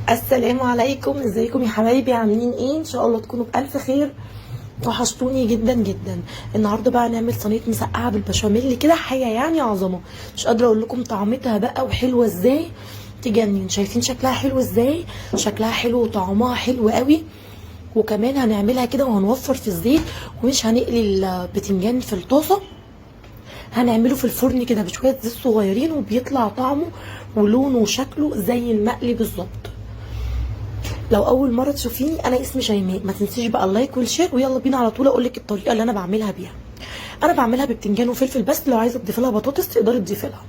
السلام عليكم، ازيكم يا حبايبي؟ عاملين ايه؟ ان شاء الله تكونوا بألف خير. وحشتوني جدا جدا. النهارده بقى نعمل صينيه مسقعه بالبشاميل كده، حاجه يعني عظمه. مش قادره اقول لكم طعمتها بقى وحلوه ازاي، تجنن. شايفين شكلها حلو ازاي؟ شكلها حلو وطعمها حلو قوي. وكمان هنعملها كده وهنوفر في الزيت، ومش هنقلي البتنجان في الطاسه، هنعمله في الفرن كده بشويه زيت صغيرين، وبيطلع طعمه ولونه وشكله زي المقلي بالظبط. لو اول مره تشوفيني، انا اسمي شيماء. ما تنسيش بقى اللايك والشير، ويلا بينا على طول اقول لك الطريقه اللي انا بعملها بيها. انا بعملها ببتنجان وفلفل بس، لو عايزه تضيفي لها بطاطس تقدري تضيفي لها.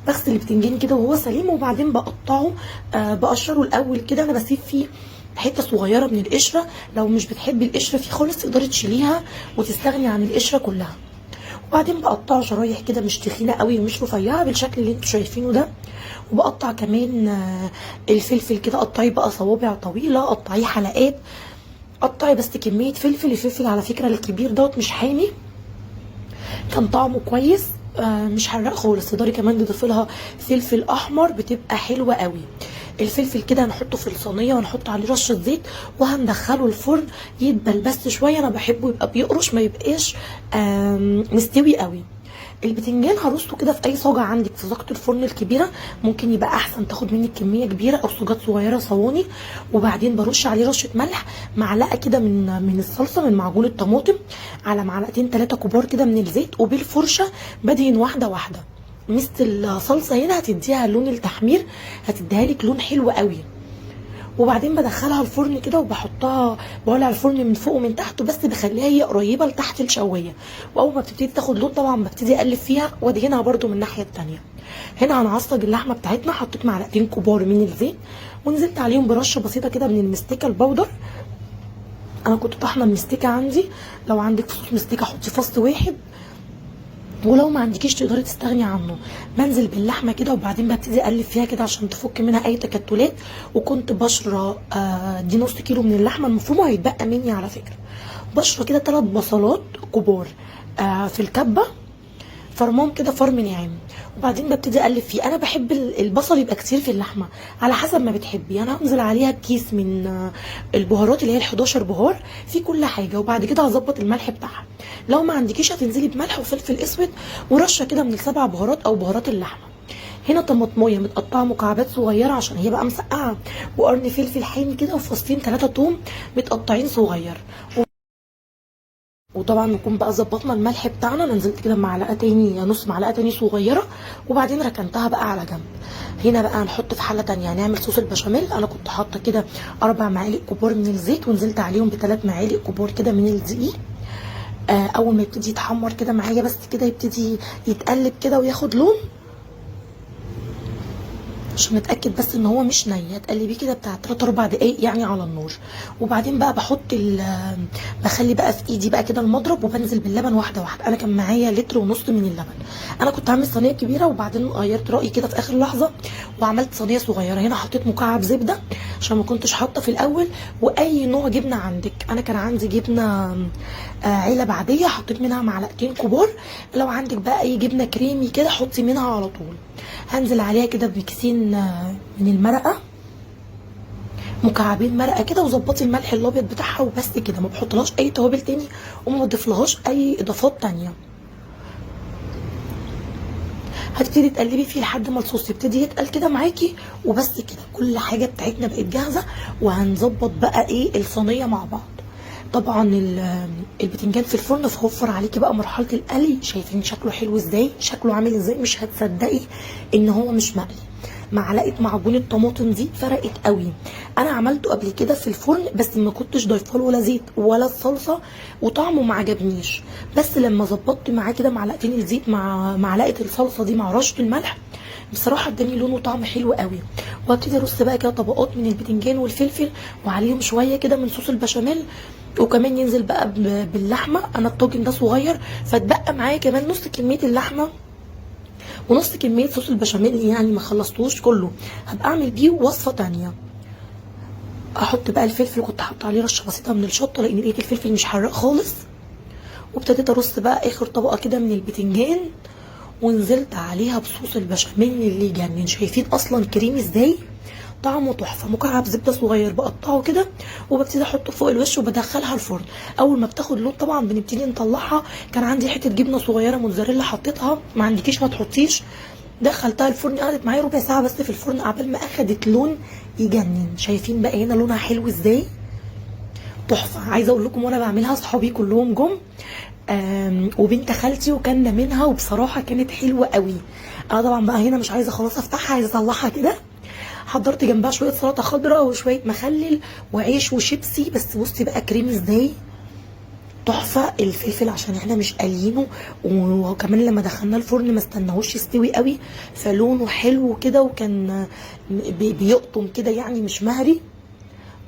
بغسل البتنجان كده وهو سليم، وبعدين بقطعه. بقشره الاول كده، انا بسيب فيه حته صغيره من القشره. لو مش بتحبي القشره فيه خالص تقدري تشيليها وتستغني عن القشره كلها. وبعدين بقطعه شرايح كده، مش تخينه قوي ومش رفيعه، بالشكل اللي انتوا شايفينه ده. وبقطع كمان الفلفل كده، قطعيه بقى صوابع طويله، قطعيه حلقات. قطعي بس كميه فلفل. الفلفل على فكره الكبير دوت مش حامي، كان طعمه كويس. مش حراق خالص. تقدري كمان تضيفي لها فلفل احمر، بتبقى حلوه قوي. الفلفل كده هنحطه في الصينيه، ونحط عليه رشه زيت، وهندخله الفرن يدبل بس شويه. انا بحبه يبقى بيقرش، ما يبقاش مستوي قوي. البتنجان هرصه كده في اي صاجه عندك، في صاجه الفرن الكبيره ممكن يبقى احسن، تاخد منك كميه كبيره، او صاجات صغيره صواني. وبعدين برش عليه رشه ملح، معلقه كده من الصلصه، من معجون الطماطم، على معلقتين 3 كبار كده من الزيت، وبالفرشه بدهن واحده واحده. ميزه الصلصه هنا هتديها لون التحمير، هتديها لك لون حلو قوي. وبعدين بدخلها الفرن كده، وبحطها بولع الفرن من فوق ومن تحت، بس بخليها هي قريبه لتحت الشوايه. واول ما بتبتدي تاخد لون طبعا ببتدي اقلب فيها، وادهنها برده من الناحيه التانيه. هنا هنعصج اللحمه بتاعتنا. حطيت معلقتين كبار من الزيت، ونزلت عليهم برشه بسيطه كده من المستكه البودر. انا كنت طحنه المستكه عندي، لو عندك فصوص مستكه حطي فص واحد، ولو ما عندكيش تقدري تستغني عنه. بنزل باللحمه كده، وبعدين ببتدي اقلب فيها كده عشان تفك منها اي تكتلات. وكنت بشره دي نص كيلو من اللحمه المفرومه، هيتبقى مني على فكره. بشره كده 3 بصلات كبار في الكبه، فرمهم كده فرم ناعم. وبعدين ببتدي اقلب فيه. انا بحب البصل يبقى كتير في اللحمه، على حسب ما بتحبي. انا هنزل عليها بكيس من البهارات اللي هي ال11 بهار في كل حاجه، وبعد كده هظبط الملح بتاعها. لو ما عندكيش هتنزلي بملح وفلفل اسود، ورشه كده من ال7 بهارات او بهارات اللحمه. هنا طماطميه متقطعه مكعبات صغيره عشان هي بقى مسقعه، وقرن فلفل حامي كده، وفصين 3 توم متقطعين صغير. وطبعا نكون بقى ظبطنا الملح بتاعنا. انا نزلت كده بمعلقه تاني، نص معلقه تاني صغيره، وبعدين ركنتها بقى على جنب. هنا بقى هنحط في حله تانيه هنعمل صوص البشاميل. انا كنت حاطه كده 4 معالق كبار من الزيت، ونزلت عليهم ب3 معالق كبار كده من الدقيق. اول ما يبتدي يتحمر كده معايا، بس كده يبتدي يتقلب كده وياخد لون، عشان نتاكد بس ان هو مش ني. هتقلبيه كده بتاع 3 4 دقايق يعني على النار. وبعدين بقى بخلي بقى في ايدي بقى كده المضرب، وبنزل باللبن واحده واحده. انا كان معايا لتر ونص من اللبن. انا كنت عامل صينيه كبيره، وبعدين غيرت رايي كده في اخر لحظه وعملت صينيه صغيره. هنا حطيت مكعب زبده عشان ما كنتش حاطه في الاول. واي نوع جبنه عندك، انا كان عندي جبنه علب عاديه، حطيت منها معلقتين كبار. لو عندك بقى اي جبنه كريمي كده حطي منها على طول. هنزل عليها كده بكيسين من المرقه، مكعبين مرقه كده، وظبطي الملح الابيض بتاعها وبس كده. ما بحطلهاش اي توابل تاني، وما بضيفلهاش اي اضافات تانيه. هتبتدي تقلبي فيه لحد ما الصوص يبتدي يتقل كده معاكي، وبس كده كل حاجه بتاعتنا بقت جاهزه. وهنظبط بقى ايه الصينيه مع بعض. طبعا البتنجان في الفرن، فهوفر عليكي بقى مرحله القلي. شايفين شكله حلو ازاي؟ شكله عامل ازاي؟ مش هتصدقي ان هو مش مقلي. معلقه معجون الطماطم دي فرقت قوي. انا عملته قبل كده في الفرن، بس ما كنتش ضايفه له ولا زيت ولا الصلصه، وطعمه ما عجبنيش. بس لما ظبطت معاه كده معلقتين الزيت مع معلقه الصلصه دي مع رشه الملح، بصراحه اداني لون وطعم حلو قوي. وابتدي ارص بقى كده طبقات من البتنجان والفلفل، وعليهم شويه كده من صوص البشاميل. وكمان ينزل بقى باللحمه. انا الطاجن ده صغير، فاتبقى معايا كمان نص كميه اللحمه ونص كميه صوص البشاميل، يعني ما خلصتوش كله، هبقى اعمل بيه وصفه تانية. احط بقى الفلفل، كنت حاطه عليه رشه بسيطه من الشطه لان لقيت الفلفل مش حراق خالص. وابتديت ارص بقى اخر طبقه كده من البتنجان، ونزلت عليها بصوص البشاميل اللي يجنن. شايفين اصلا كريمي ازاي؟ طعمه تحفه. مكعب زبده صغير بقطعه كده وببتدي احطه فوق الوش وبدخلها الفرن. اول ما بتاخد لون طبعا بنبتدي نطلعها. كان عندي حته جبنه صغيره موتزاريلا حطيتها، ما عندكيش ما تحطيش. دخلتها الفرن، قعدت معايا ربع ساعه بس في الفرن قبل ما اخدت لون يجنن. شايفين بقى هنا لونها حلو ازاي؟ تحفه. عايزه اقول لكم وانا بعملها صحابي كلهم جم وبنت خالتي وكلنا منها، وبصراحه كانت حلوه قوي. انا طبعا بقى هنا مش عايزه خلاص افتحها، عايزه اطلعها كده. حضرت جنبها شويه سلطه خضراء وشويه مخلل وعيش وشيبسي. بس بصي بقى كريم ازاي، تحفه. الفلفل عشان احنا مش قالينه، وكمان لما دخلناه الفرن ما استناهوش يستوي قوي، فلونه حلو كده وكان بيقطم كده يعني مش مهري.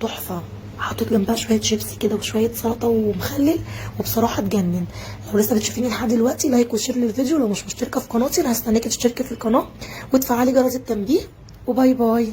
تحفه. حطيت جنبها شويه شيبسي كده وشويه سلطه ومخلل، وبصراحه تجنن. لو لسه بتشوفيني لحد دلوقتي لايك وشير للفيديو. لو مش مشتركه في قناتي انا هستناكي تشتركي في القناه وتفعلي جرس التنبيه. وباي باي.